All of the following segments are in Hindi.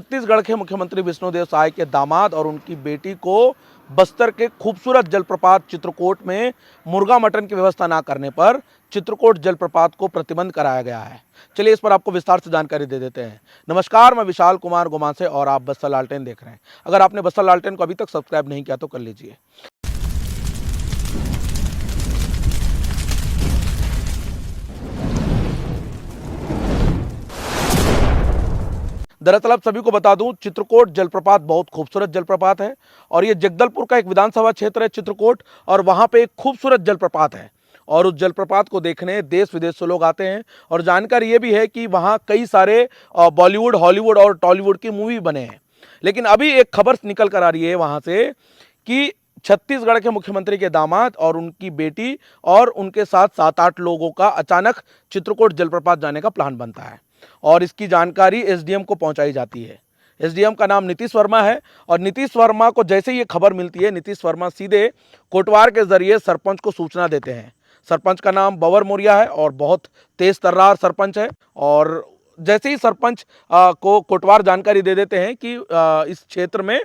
छत्तीसगढ़ के मुख्यमंत्री विष्णुदेव साय के दामाद और उनकी बेटी को बस्तर के खूबसूरत जलप्रपात चित्रकूट में मुर्गा मटन की व्यवस्था ना करने पर चित्रकूट जलप्रपात को प्रतिबंध कराया गया है। चलिए इस पर आपको विस्तार से जानकारी दे देते हैं। नमस्कार, मैं विशाल कुमार गोमान से और आप बस्तर लालटेन देख रहे हैं। अगर आपने बस्तर लालटेन को अभी तक सब्सक्राइब नहीं किया तो कर लीजिए। दरअसल आप सभी को बता दूं, चित्रकूट जलप्रपात बहुत खूबसूरत जलप्रपात है और ये जगदलपुर का एक विधानसभा क्षेत्र है चित्रकूट, और वहां पे एक खूबसूरत जलप्रपात है और उस जलप्रपात को देखने देश विदेश से लोग आते हैं। और जानकारी ये भी है कि वहां कई सारे बॉलीवुड, हॉलीवुड और टॉलीवुड की मूवी बने हैं। लेकिन अभी एक खबर निकल कर आ रही है वहां से कि छत्तीसगढ़ के मुख्यमंत्री के दामाद और उनकी बेटी और उनके साथ 7-8 लोगों का अचानक चित्रकूट जलप्रपात जाने का प्लान बनता है और इसकी जानकारी एसडीएम को पहुंचाई जाती है। एसडीएम का नाम नीतीश वर्मा है और नीतीश वर्मा को जैसे ही ये खबर मिलती है, नीतीश वर्मा सीधे कोटवार के जरिए सरपंच को सूचना देते हैं। सरपंच का नाम बवर मौर्य है और बहुत तेज तर्रार सरपंच है। और जैसे ही सरपंच को कोटवार जानकारी दे देते हैं कि इस क्षेत्र में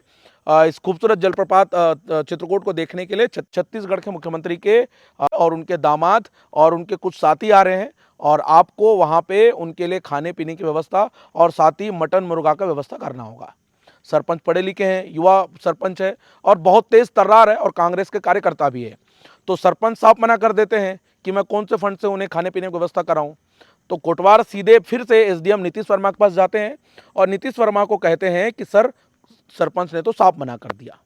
इस खूबसूरत जलप्रपात चित्रकूट को देखने के लिए छत्तीसगढ़ के मुख्यमंत्री के और उनके दामाद और उनके कुछ साथी आ रहे हैं और आपको वहां पे उनके लिए खाने पीने की व्यवस्था और साथ ही मटन मुर्गा का व्यवस्था करना होगा। सरपंच पढ़े लिखे हैं, युवा सरपंच है और बहुत तेज तर्रार है और कांग्रेस के कार्यकर्ता भी है। तो सरपंच साफ मना कर देते हैं कि मैं कौन से फंड से उन्हें खाने पीने की व्यवस्था कराऊं। तो कोटवार सीधे फिर से एसडीएम नीतीश वर्मा के पास जाते हैं और नीतीश वर्मा को कहते हैं कि सर, सरपंच ने तो साफ मना कर दिया।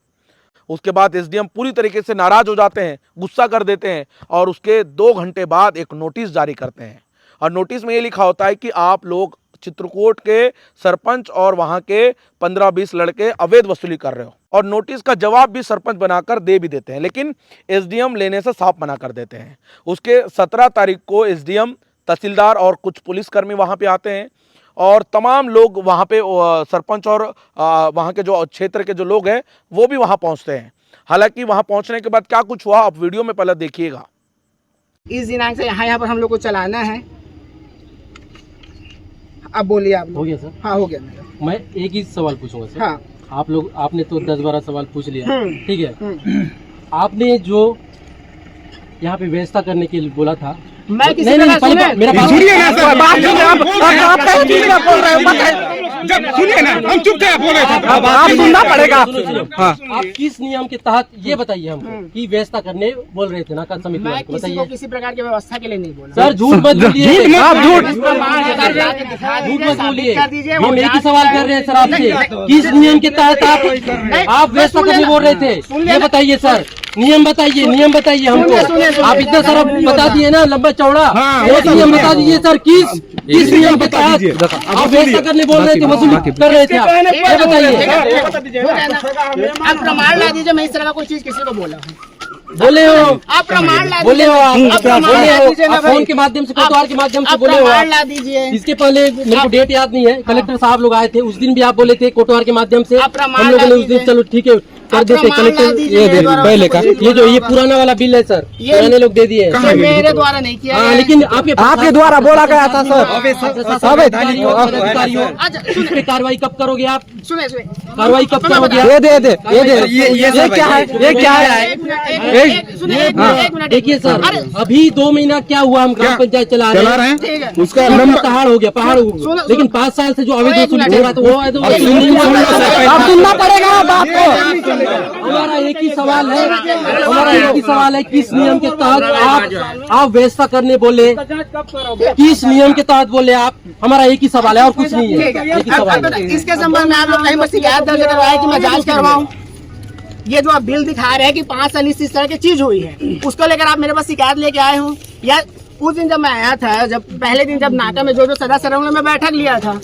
उसके बाद एसडीएम पूरी तरीके से नाराज हो जाते हैं, गुस्सा कर देते हैं और उसके 2 घंटे बाद एक नोटिस जारी करते हैं। और नोटिस में ये लिखा होता है कि आप लोग चित्रकूट के सरपंच और वहां के 15-20 लड़के अवैध वसूली कर रहे हो। और नोटिस का जवाब भी सरपंच बनाकर दे भी देते हैं, लेकिन एसडीएम लेने से साफ मना कर देते हैं। उसके 17 तारीख को एसडीएम, तहसीलदार और कुछ पुलिसकर्मी वहां पे आते हैं और तमाम लोग वहाँ पे सरपंच और वहाँ के जो क्षेत्र के जो लोग हैं वो भी वहाँ पहुँचते हैं। हालांकि वहाँ पहुँचने के बाद क्या कुछ हुआ आप वीडियो में पहले देखिएगा। इस दिनांक से यहाँ पर हम लोग को चलाना है। अब बोलिए आप। हो गया सर? हाँ, हो गया मेरा। मैं एक ही सवाल पूछूंगा सर। हाँ। आपने तो 10-12 सवाल पूछ लिया, ठीक है। आपने जो यहाँ पे व्यवस्था करने के लिए बोला था, मैं किसी मेरा बात सुनिए ना आप सुनिए ना, बोल रहे हो जब सुनिए ना, हम चुप थे, आप बोल रहे थे। अब आप सुनना पड़ेगा। आप किस नियम के तहत ये बताइए हमको कि व्यवस्था करने बोल रहे थे ना कल समिति मैं वाले को, किसी को बताइए किसी प्रकार की व्यवस्था के लिए नहीं बोला। सर। झूठ मत बोलिए, झूठ मत बोलिए। हम एक ही सवाल कर रहे हैं सर आपसे, किस नियम के तहत आप व्यवस्था करने बोल रहे थे, ये बताइए सर। नियम बताइए, नियम बताइए हमको। आप इतना सारा बता दिए ना, लंबा चौड़ा, एक नियम बता दीजिए सर। किस नियम के तहत आप व्यवस्था करने बोल रहे थे, वसूली कर रहे थे आप, ये बताइए। आप प्रमाण ला दीजिए, मैं इस तरह का कोई चीज किसी को बोला हूँ। बोले हो आप प्रमाण ला बोले हो आप प्रमाण ला दीजिए ना फोन भाई। के माध्यम से, कोतवाल के माध्यम से आप बोले हो प्रमाण आप। ला दीजिए। इसके पहले मेरे को डेट याद नहीं है, कलेक्टर साहब लोग आए थे उस दिन भी आप बोले थे कोटवार के माध्यम से। आप प्रमाण हम लोगों ने ला उस दिन दीजिए। चलो ठीक है कर देते प्रमाण ला कलेक्टर। दीजिए। ये दे पहले का, ये ये जो ये पुराना वाला बिल है सर, पुराने लोग दे दिए हैं। मेरे द्वारा नहीं किया हाँ, गया है। लेकिन आपके द्वारा बोला गया था सर। सब अच्छा, उस पे कार्रवाई कब करोगे आप? सुने कार्रवाई कब करोगे आप? ये क्या है? ये क्या है? देखिए सर, अभी 2 महीना क्या हुआ, हम ग्राम पंचायत चला रहे हैं, ठीक है। उसका पहाड़ हो गया, पहाड़ हो गया। लेकिन 5 साल से जो अवैध वसूली हो रहा था वो अब सुनना पड़ेगा बात को। हमारा एक ही सवाल है, किस नियम के तहत आप व्यवस्था करने बोले, किस नियम के तहत बोले आप? हमारा एक ही सवाल है और कुछ नहीं है, एक ही सवाल है। इसके संबंध में आप लोग कहीं बस शिकायत दर्ज करवाए कि मैं जांच करवाऊं। ये जो आप बिल दिखा रहे हैं कि 5 साल इस तरह की चीज हुई है, उसको लेकर आप मेरे पास शिकायत लेके आए हो? या उस दिन जब मैं आया था, जब पहले दिन जब नाका में जो सदा सरंग में बैठक लिया था,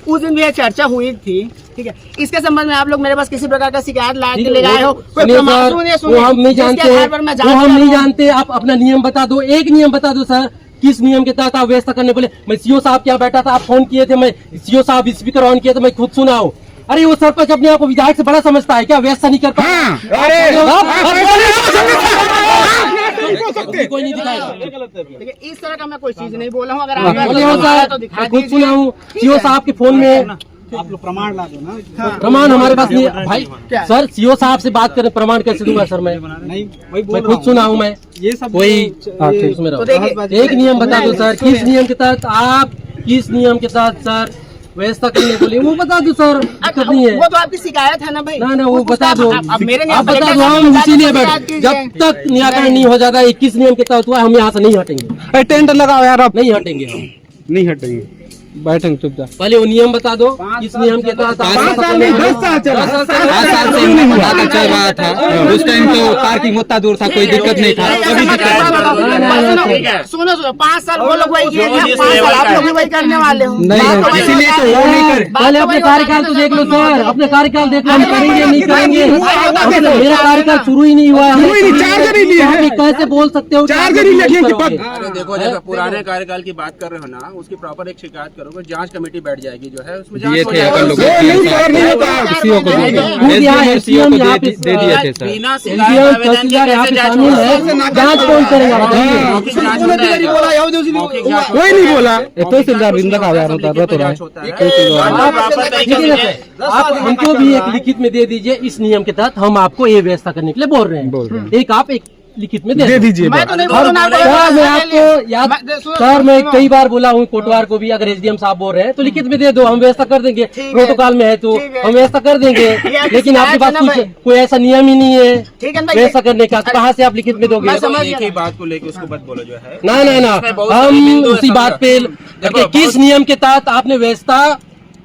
उस दिन भी ये चर्चा हुई थी, ठीक है। इसके संबंध में आप लोग मेरे पास किसी प्रकार का शिकायत ला के ले आए हो? वो हम नहीं जानते, आप अपना नियम बता दो, एक नियम बता दो सर, किस नियम के तहत आप व्यवस्था करने बोले? मैं सीओ साहब क्या बैठा था, आप फोन किए थे, मैं सीओ साहब स्पीकर ऑन किया तो मैं खुद सुना हूँ। अरे वो सरपंच अपने आप को विधायक से बड़ा समझता है क्या? व्यवस्था नहीं करता? कोई नहीं दिखाएगा। देखिए, इस तरह का मैं कोई चीज नहीं बोला हूँ। अगर बोले हो सर, खुद सुना हूँ सीओ साहब के फोन में आप लोग प्रमाण ला दो ना। प्रमाण हमारे पास नहीं है भाई। सर सीओ साहब से बात करें, प्रमाण कैसे दूंगा सर मैं? नहीं वही बोल मैं रहा खुद हूँ। सुना हूँ मैं। ये सब वही उसमें तो देखिए, एक नियम बता दो सर, किस नियम के तहत आप किस नियम के तहत सर व्यवस्था करने बोले वो बता दो सर, दिक्कत नहीं है। वो तो आपकी शिकायत है ना भाई। ना वो उसका बता दो, अब मेरे आप बता दो, हम इसीलिए बैठ, जब तक निराकरण नहीं हो जाता 21 नियम के तहत हुआ हम यहाँ से नहीं हटेंगे। टेंट लगाओ यार, आप नहीं हटेंगे हम, नहीं हटेंगे, बैठेंगे चुपचाप। पहले वो नियम बता दो, किस नियम के तहत 5 साल नहीं 10 साल चला, 5 साल से लगातार चल रहा था। उस टाइम तो पार्किंग होता दूर था, कोई दिक्कत नहीं था। सुनो 5 साल वो लोग वही किए थे, 5 साल आप लोग भी वही करने वाले हो। नहीं, इसीलिए तो वो नहीं कर। पहले अपने कार्यकाल तो देख लो सर, अपने कार्यकाल देख लो, हम करेंगे नहीं करेंगे। मेरा कार्यकाल शुरू ही नहीं हुआ है, शुरू ही नहीं, चार्जर ही नहीं है। आप कैसे बोल सकते हो? चार्जर ही लगे कि पद। अरे देखो, जैसे पुराने कार्यकाल की बात कर रहे हो ना, उसकी प्रॉपर एक शिकायत करोगे, जांच कमेटी बैठ जाएगी जो है उसमें जांच दिए हो थे जाएगी। अपन लोग नहीं होता, सीओ को खुद यहाँ है, सीओ को यहाँ दे पे दे दिए थे सर। बिना एसडीएम शिकायत आवेदन के तहसीलदार यहाँ कैसे पे जांच शामिल होगा? है, जांच कौन करेगा बताइए? मौखिक जांच हो जाएगा। मौखिक जांच हो कोई नहीं बोला। तहसीलदार भी लगा यार होता जाएगा। तो जांच होता है। आप प्रॉपर तरीके ठीक है से सर, आप हमको भी एक लिखित में दे दीजिए, इस नियम के तहत हम आपको ये व्यवस्था करने के लिए बोल रहे हैं। एक आप एक लिखित में दे दीजिए। मैं तो नहीं सर, बोलूँ ना, मैं आपको याद सर, मैं कई बार बोला हूँ कोटवार को भी, अगर एसडीएम साहब बोल रहे हैं तो लिखित में दे दो, हम व्यवस्था कर देंगे। प्रोटोकॉल में है तो हम व्यवस्था कर देंगे, लेकिन आपके पास कुछ कोई ऐसा नियम ही नहीं है ठीक है भाई। व्यवस्था करने का, तो कहाँ से आप लिखित में दोगे? मैं समझ एक ही बात को लेकर उसको मत बोलो जो है। ना ना ना, इसमें बहुत सारे हम बिंदु उसी है बात पे देखो, देखिए, किस नियम के तहत आपने व्यवस्था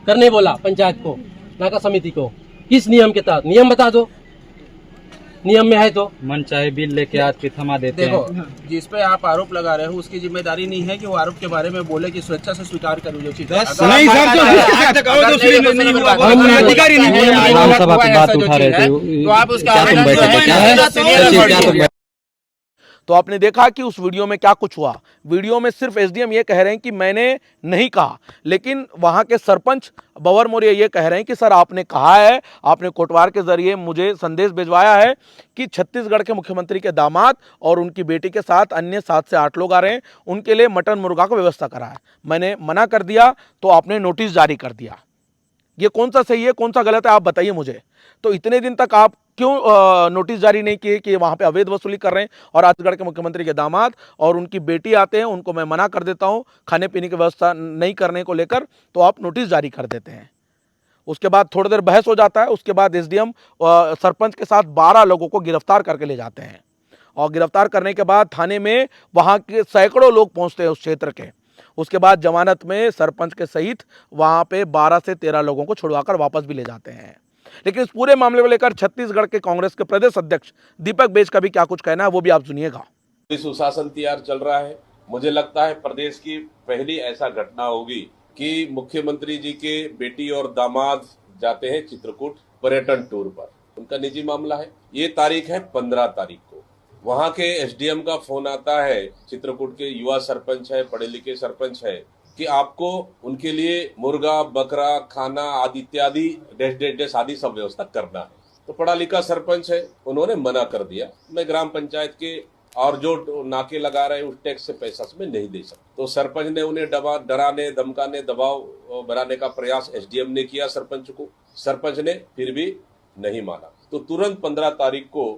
करने बोला पंचायत को, नाका समिति को, किस नियम के तहत? नियम बता दो, नियम में है तो। मन चाहे बिल लेके आज के थमा देते देखो, हैं। जिस पे आप आरोप लगा रहे हो उसकी जिम्मेदारी नहीं है कि वो आरोप के बारे में बोले कि स्वेच्छा से स्वीकार करो जो चीज। नहीं सर, जो जिसके साथ अधिकारी नहीं बोले। विधानसभा की बात उठा रहे थे, तो आप उसका क्या तुम आवेदन जो बैठे थे? क्या है? है सचिव, क्या तुम तो आपने देखा कि उस वीडियो में क्या कुछ हुआ। वीडियो में सिर्फ एसडीएम ये कह रहे हैं कि मैंने नहीं कहा, लेकिन वहां के सरपंच बवर मौर्य ये कह रहे हैं कि सर आपने कहा है, आपने कोटवार के जरिए मुझे संदेश भिजवाया है कि छत्तीसगढ़ के मुख्यमंत्री के दामाद और उनकी बेटी के साथ अन्य 7 से 8 लोग आ रहे हैं, उनके लिए मटन मुर्गा को व्यवस्था करा है। मैंने मना कर दिया तो आपने नोटिस जारी कर दिया। ये कौन सा सही है, कौन सा गलत है, आप बताइए मुझे। तो इतने दिन तक आप क्यों नोटिस जारी नहीं किए कि वहाँ पे अवैध वसूली कर रहे हैं? और छत्तीसगढ़ के मुख्यमंत्री के दामाद और उनकी बेटी आते हैं, उनको मैं मना कर देता हूँ खाने पीने की व्यवस्था नहीं करने को लेकर, तो आप नोटिस जारी कर देते हैं। उसके बाद थोड़ी देर बहस हो जाता है, उसके बाद एसडीएम सरपंच के साथ 12 लोगों को गिरफ्तार करके ले जाते हैं, और गिरफ्तार करने के बाद थाने में वहाँ के सैकड़ों लोग पहुँचते हैं उस क्षेत्र के। उसके बाद जमानत में सरपंच के सहित वहाँ पे 12 से 13 लोगों को छुड़वाकर वापस भी ले जाते हैं। लेकिन इस पूरे मामले को लेकर छत्तीसगढ़ के कांग्रेस के प्रदेश अध्यक्ष दीपक बेज का भी क्या कुछ कहना है, वो भी आप सुनिएगा। सुशासन तैयार चल रहा है। मुझे लगता है प्रदेश की पहली ऐसा घटना होगी कि मुख्यमंत्री जी के बेटी और दामाद जाते हैं चित्रकूट पर्यटन टूर पर। उनका निजी मामला है। ये तारीख है 15 तारीख को। वहां के एसडीएम का फोन आता है, चित्रकूट के युवा सरपंच है, पढ़े लिखे सरपंच है, कि आपको उनके लिए मुर्गा बकरा खाना आदि इत्यादि डैश आदि सब व्यवस्था करना है। तो पढ़ा लिखा सरपंच है, उन्होंने मना कर दिया, मैं ग्राम पंचायत के और जो नाके लगा रहे उस टैक्स से पैसा मैं नहीं दे सकता। तो सरपंच ने उन्हें डराने धमकाने दबाव बनाने का प्रयास एसडीएम ने किया सरपंच को। सरपंच ने फिर भी नहीं माना, तो तुरंत 15 तारीख को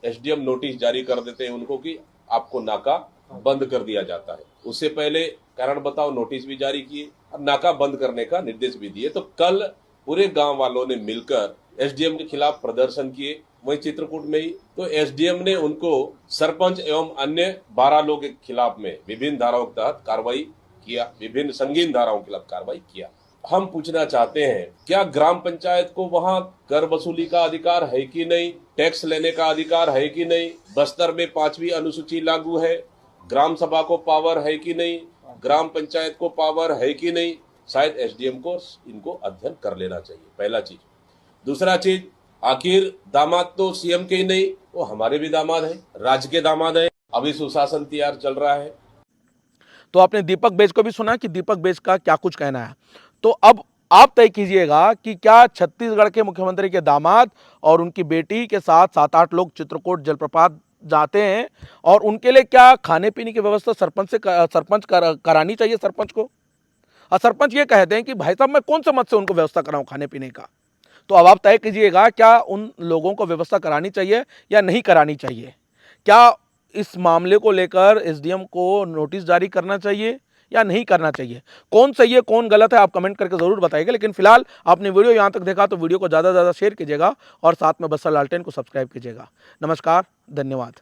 एसडीएम नोटिस जारी कर देते हैं उनको कि आपको नाका बंद कर दिया जाता है। उससे पहले कारण बताओ नोटिस भी जारी किए और नाका बंद करने का निर्देश भी दिए। तो कल पूरे गांव वालों ने मिलकर एसडीएम के खिलाफ प्रदर्शन किए, वही चित्रकूट में ही। तो एसडीएम ने उनको सरपंच एवं अन्य 12 लोगों के खिलाफ में विभिन्न धाराओं के तहत कार्रवाई किया, विभिन्न संगीन धाराओं के खिलाफ कार्रवाई किया। हम पूछना चाहते हैं, क्या ग्राम पंचायत को वहां कर वसूली का अधिकार है कि नहीं, टैक्स लेने का अधिकार है कि नहीं? बस्तर में 5वीं अनुसूची लागू है, ग्राम सभा को पावर है कि नहीं, ग्राम पंचायत को पावर है कि नहीं? शायद एसडीएम को इनको अध्ययन कर लेना चाहिए, पहला चीज। दूसरा चीज, आखिर दामाद तो सीएम के ही नहीं, वो हमारे भी दामाद है, राज्य के दामाद है। अभी सुशासन तैयार चल रहा है। तो आपने दीपक बेज को भी सुना कि दीपक बेज का क्या कुछ कहना है। तो अब आप तय कीजिएगा कि क्या छत्तीसगढ़ के मुख्यमंत्री के दामाद और उनकी बेटी के साथ 7-8 लोग चित्रकूट जलप्रपात जाते हैं, और उनके लिए क्या खाने पीने की व्यवस्था सरपंच करानी चाहिए सरपंच को? और सरपंच ये कहते हैं कि भाई साहब मैं कौन से मत से उनको व्यवस्था कराऊं खाने पीने का। तो अब आप तय कीजिएगा, क्या उन लोगों को व्यवस्था करानी चाहिए या नहीं करानी चाहिए? क्या इस मामले को लेकर एसडीएम को नोटिस जारी करना चाहिए या नहीं करना चाहिए? कौन सही है कौन गलत है आप कमेंट करके जरूर बताइएगा। लेकिन फिलहाल आपने वीडियो यहाँ तक देखा तो वीडियो को ज़्यादा से ज़्यादा शेयर कीजिएगा और साथ में बस्तर लालटेन को सब्सक्राइब कीजिएगा। नमस्कार, धन्यवाद।